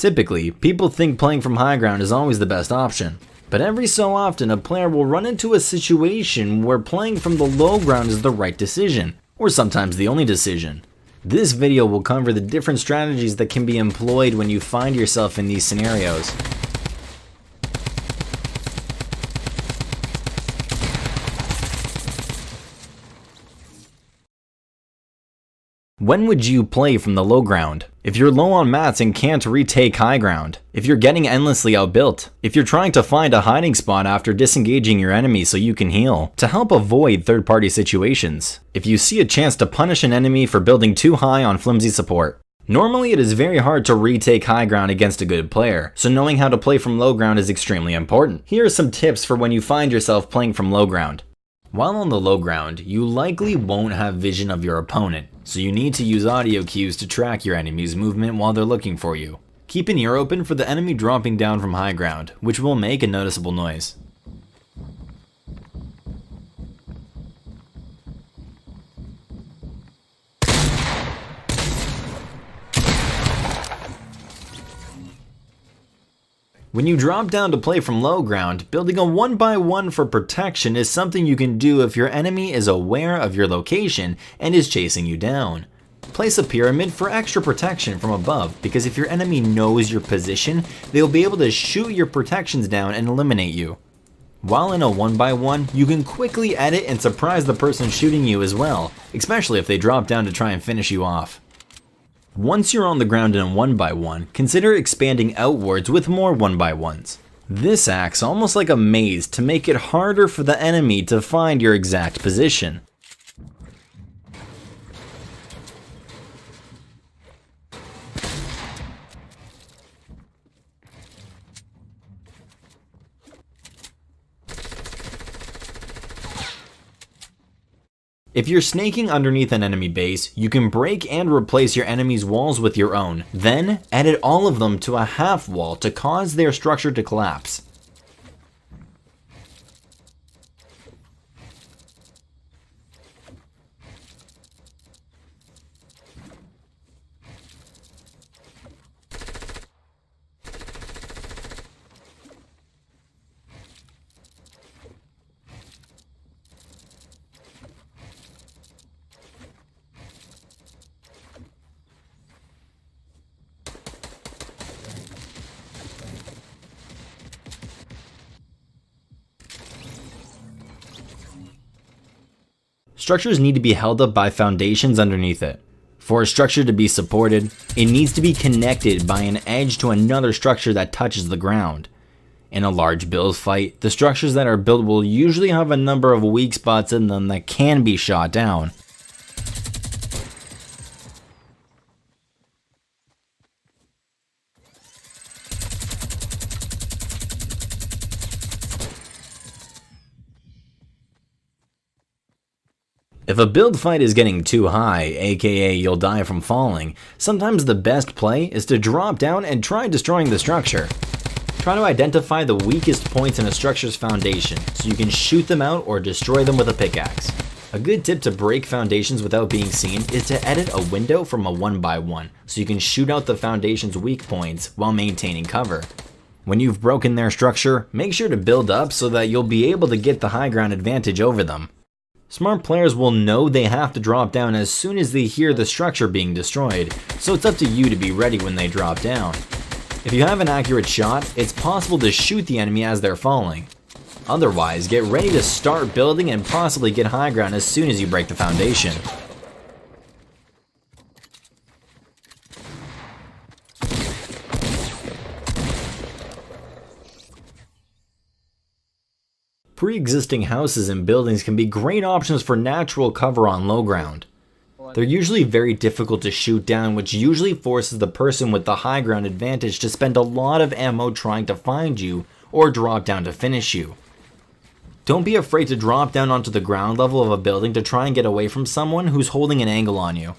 Typically, people think playing from high ground is always the best option, but every so often a player will run into a situation where playing from the low ground is the right decision, or sometimes the only decision. This video will cover the different strategies that can be employed when you find yourself in these scenarios. When would you play from the low ground? If you're low on mats and can't retake high ground. If you're getting endlessly outbuilt. If you're trying to find a hiding spot after disengaging your enemy so you can heal, to help avoid third-party situations. If you see a chance to punish an enemy for building too high on flimsy support. Normally it is very hard to retake high ground against a good player, so knowing how to play from low ground is extremely important. Here are some tips for when you find yourself playing from low ground. While on the low ground, you likely won't have vision of your opponent, so you need to use audio cues to track your enemy's movement while they're looking for you. Keep an ear open for the enemy dropping down from high ground, which will make a noticeable noise. When you drop down to play from low ground, building a 1x1 for protection is something you can do if your enemy is aware of your location and is chasing you down. Place a pyramid for extra protection from above, because if your enemy knows your position, they'll be able to shoot your protections down and eliminate you. While in a 1x1, you can quickly edit and surprise the person shooting you as well, especially if they drop down to try and finish you off. Once you're on the ground in a 1x1, consider expanding outwards with more 1x1s. This acts almost like a maze to make it harder for the enemy to find your exact position. If you're snaking underneath an enemy base, you can break and replace your enemy's walls with your own, then edit all of them to a half wall to cause their structure to collapse. Structures need to be held up by foundations underneath it. For a structure to be supported, it needs to be connected by an edge to another structure that touches the ground. In a large build fight, the structures that are built will usually have a number of weak spots in them that can be shot down. If a build fight is getting too high, aka you'll die from falling, sometimes the best play is to drop down and try destroying the structure. Try to identify the weakest points in a structure's foundation so you can shoot them out or destroy them with a pickaxe. A good tip to break foundations without being seen is to edit a window from a 1x1 so you can shoot out the foundation's weak points while maintaining cover. When you've broken their structure, make sure to build up so that you'll be able to get the high ground advantage over them. Smart players will know they have to drop down as soon as they hear the structure being destroyed, so it's up to you to be ready when they drop down. If you have an accurate shot, it's possible to shoot the enemy as they're falling. Otherwise, get ready to start building and possibly get high ground as soon as you break the foundation. Pre-existing houses and buildings can be great options for natural cover on low ground. They're usually very difficult to shoot down, which usually forces the person with the high ground advantage to spend a lot of ammo trying to find you or drop down to finish you. Don't be afraid to drop down onto the ground level of a building to try and get away from someone who's holding an angle on you.